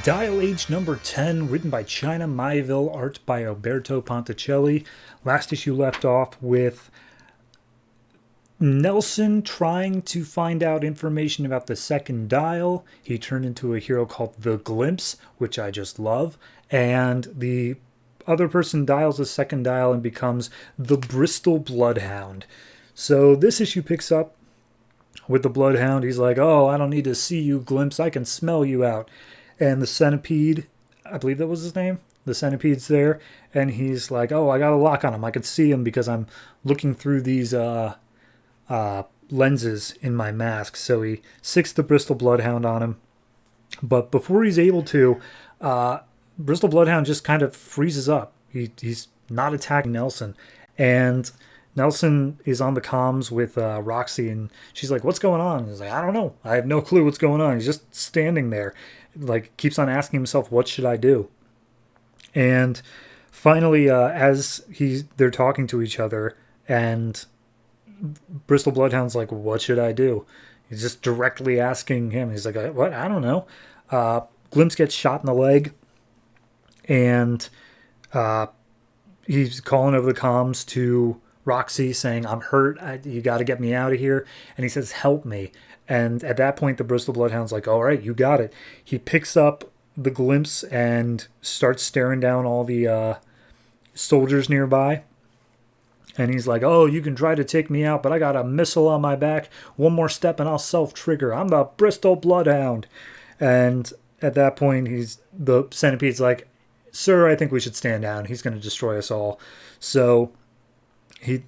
Dial Age number 10, written by China Maiville, art by Alberto Ponticelli. Last issue left off with Nelson trying to find out information about the second dial. He turned into a hero called the Glimpse, which I just love. And the other person dials the second dial and becomes the Bristol Bloodhound. So this issue picks up with the Bloodhound. He's like, oh, I don't need to see you, Glimpse. I can smell you out. And the Centipede, I believe that was his name, the Centipede's there, and he's like, oh, I got a lock on him. I can see him because I'm looking through these lenses in my mask. So he sicks the Bristol Bloodhound on him. But before he's able to, Bristol Bloodhound just kind of freezes up. He's not attacking Nelson. And Nelson is on the comms with Roxy, and she's like, what's going on? He's like, I don't know. I have no clue what's going on. He's just standing there, like, keeps on asking himself, what should I do? And finally, as they're talking to each other, and Bristol Bloodhound's like, what should I do? He's just directly asking him. He's like, what? I don't know. Glimpse gets shot in the leg, and he's calling over the comms to Roxy saying, I'm hurt. You got to get me out of here. And he says, help me. And at that point, the Bristol Bloodhound's like, all right, you got it. He picks up the Glimpse and starts staring down all the soldiers nearby. And he's like, oh, you can try to take me out, but I got a missile on my back. One more step and I'll self-trigger. I'm the Bristol Bloodhound. And at that point, the Centipede's like, sir, I think we should stand down. He's going to destroy us all. So he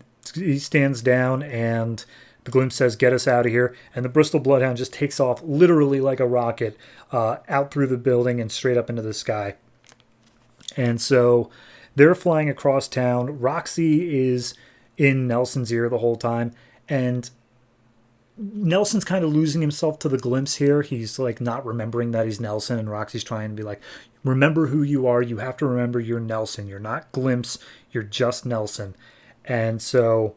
stands down, and the Glimpse says, get us out of here. And the Bristol Bloodhound just takes off literally like a rocket out through the building and straight up into the sky. And so they're flying across town. Roxy is in Nelson's ear the whole time. And Nelson's kind of losing himself to the Glimpse here. He's like not remembering that he's Nelson. And Roxy's trying to be like, remember who you are. You have to remember you're Nelson. You're not Glimpse. You're just Nelson. And so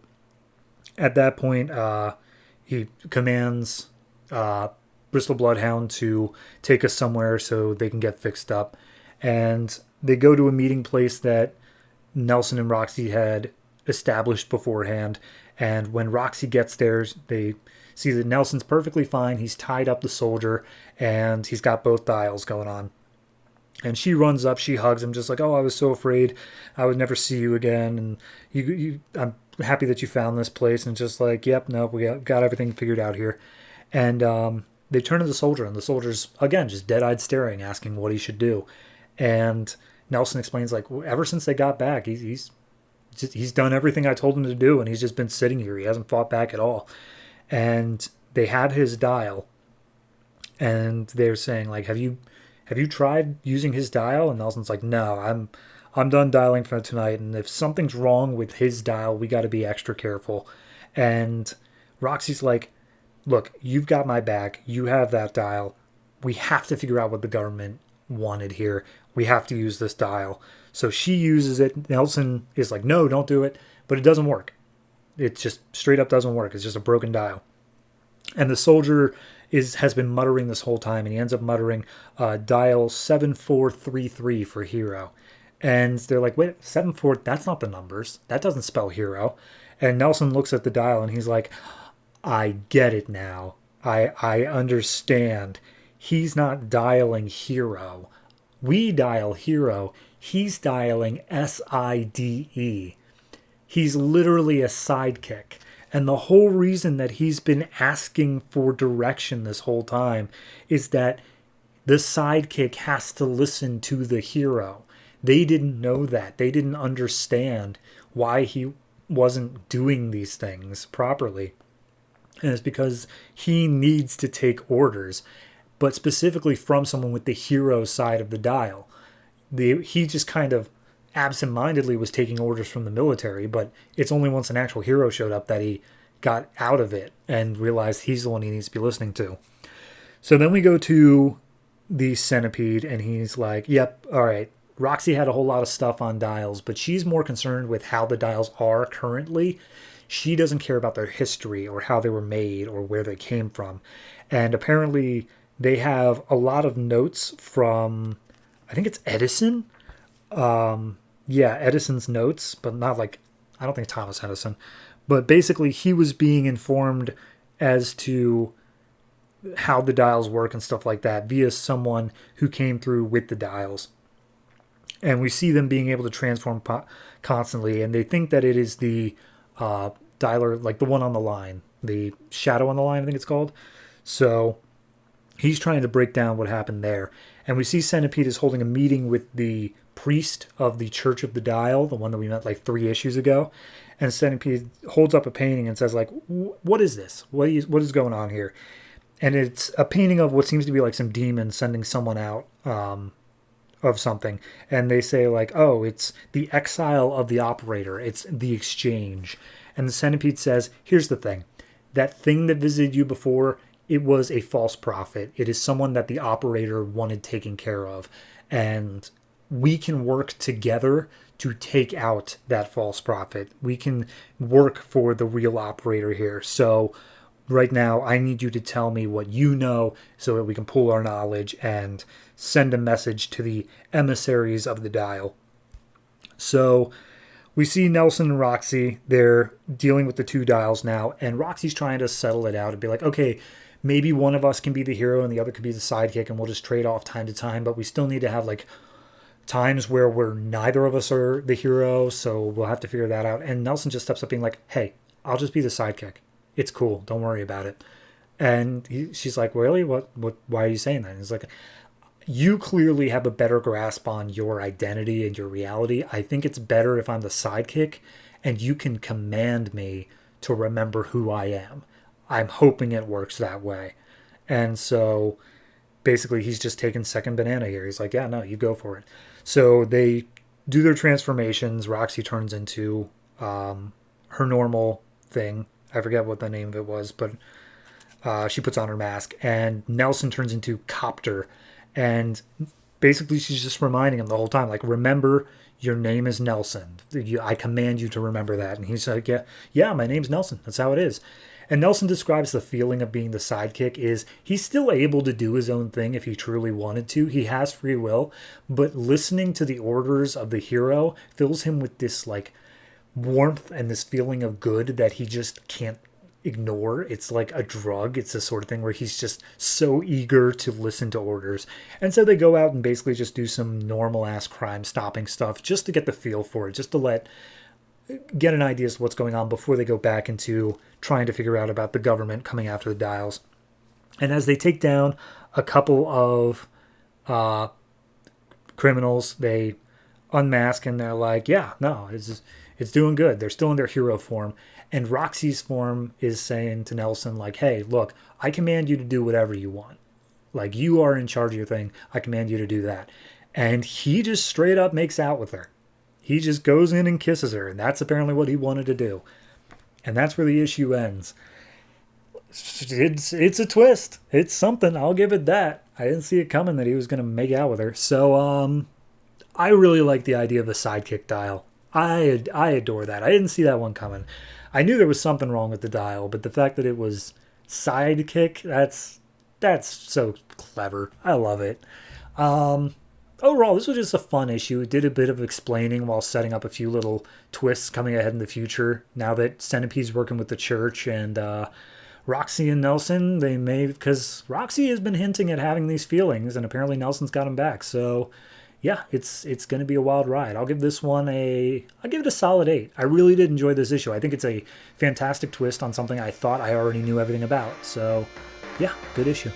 at that point, he commands Bristol Bloodhound to take us somewhere so they can get fixed up. And they go to a meeting place that Nelson and Roxy had established beforehand. And when Roxy gets there, they see that Nelson's perfectly fine. He's tied up the soldier, and he's got both dials going on. And she runs up, she hugs him, just like, oh, I was so afraid I would never see you again. And I'm happy that you found this place. And just like, yep, no, we got everything figured out here. And they turn to the soldier, and the soldier's, again, just dead-eyed staring, asking what he should do. And Nelson explains, like, ever since they got back, he's done everything I told him to do, and he's just been sitting here. He hasn't fought back at all. And they had his dial, and they're saying, like, have you tried using his dial? And Nelson's like, no, I'm done dialing for tonight. And if something's wrong with his dial, we got to be extra careful. And Roxy's like, look, you've got my back. You have that dial. We have to figure out what the government wanted here. We have to use this dial. So she uses it. Nelson is like, no, don't do it. But it doesn't work. It just straight up doesn't work. It's just a broken dial. And the soldier has been muttering this whole time, and he ends up muttering dial 7433 for hero. And they're like, wait, 74, that's not the numbers. That doesn't spell hero. And Nelson looks at the dial, and he's like, I get it now. I understand. He's not dialing hero. We dial hero. He's dialing SIDE. He's literally a sidekick. And the whole reason that he's been asking for direction this whole time is that the sidekick has to listen to the hero. They didn't know that. They didn't understand why he wasn't doing these things properly. And it's because he needs to take orders, but specifically from someone with the hero side of the dial. He just kind of absentmindedly was taking orders from the military, but it's only once an actual hero showed up that he got out of it and realized he's the one he needs to be listening to. So then we go to the Centipede, and he's like, yep, all right, Roxy had a whole lot of stuff on dials, but she's more concerned with how the dials are currently. She doesn't care about their history or how they were made or where they came from. And apparently they have a lot of notes from, I think it's Edison. Yeah, Edison's notes, but not like, I don't think Thomas Edison. But basically, he was being informed as to how the dials work and stuff like that via someone who came through with the dials. And we see them being able to transform constantly, and they think that it is the dialer, like the one on the line, the shadow on the line, I think it's called. So he's trying to break down what happened there. And we see Centipede is holding a meeting with the priest of the Church of the Dial, the one that we met like 3 issues ago. And Centipede holds up a painting and says, like, what is this? What is going on here? And it's a painting of what seems to be like some demon sending someone out of something. And they say, like, oh, it's the exile of the operator. It's the exchange. And the Centipede says, here's the thing. That thing that visited you before, it was a false prophet. It is someone that the operator wanted taken care of. And we can work together to take out that false prophet. We can work for the real operator here. So right now, I need you to tell me what you know so that we can pool our knowledge and send a message to the emissaries of the dial. So we see Nelson and Roxy. They're dealing with the 2 dials now, and Roxy's trying to settle it out and be like, okay, maybe one of us can be the hero and the other could be the sidekick, and we'll just trade off time to time, but we still need to have like times where neither of us are the hero, so we'll have to figure that out. And Nelson just steps up being like, hey, I'll just be the sidekick. It's cool. Don't worry about it. And she's like, really? What? Why are you saying that? And he's like, you clearly have a better grasp on your identity and your reality. I think it's better if I'm the sidekick and you can command me to remember who I am. I'm hoping it works that way. And so basically he's just taking second banana here. He's like, yeah, no, you go for it. So they do their transformations. Roxy turns into her normal thing. I forget what the name of it was, but she puts on her mask. And Nelson turns into Copter. And basically she's just reminding him the whole time, like, remember, your name is Nelson. I command you to remember that. And he's like, yeah, my name's Nelson. That's how it is. And Nelson describes the feeling of being the sidekick is he's still able to do his own thing if he truly wanted to. He has free will, but listening to the orders of the hero fills him with this like warmth and this feeling of good that he just can't ignore. It's like a drug. It's the sort of thing where he's just so eager to listen to orders. And so they go out and basically just do some normal ass crime stopping stuff just to get the feel for it, just to get an idea as to what's going on before they go back into trying to figure out about the government coming after the dials. And as they take down a couple of criminals, they unmask and they're like, yeah, no, it's doing good. They're still in their hero form. And Roxy's form is saying to Nelson, like, hey, look, I command you to do whatever you want. Like, you are in charge of your thing. I command you to do that. And he just straight up makes out with her. He just goes in and kisses her. And that's apparently what he wanted to do. And that's where the issue ends. It's a twist. It's something. I'll give it that. I didn't see it coming that he was going to make out with her. So, I really like the idea of the sidekick dial. I adore that. I didn't see that one coming. I knew there was something wrong with the dial, but the fact that it was sidekick, that's so clever. I love it. Overall, this was just a fun issue. It did a bit of explaining while setting up a few little twists coming ahead in the future. Now that Centipede's working with the church and Roxy and Nelson, they may, because Roxy has been hinting at having these feelings, and apparently Nelson's got him back. So yeah, it's going to be a wild ride. I'll give this one I'll give it a solid 8. I really did enjoy this issue. I think it's a fantastic twist on something I thought I already knew everything about. So yeah, good issue.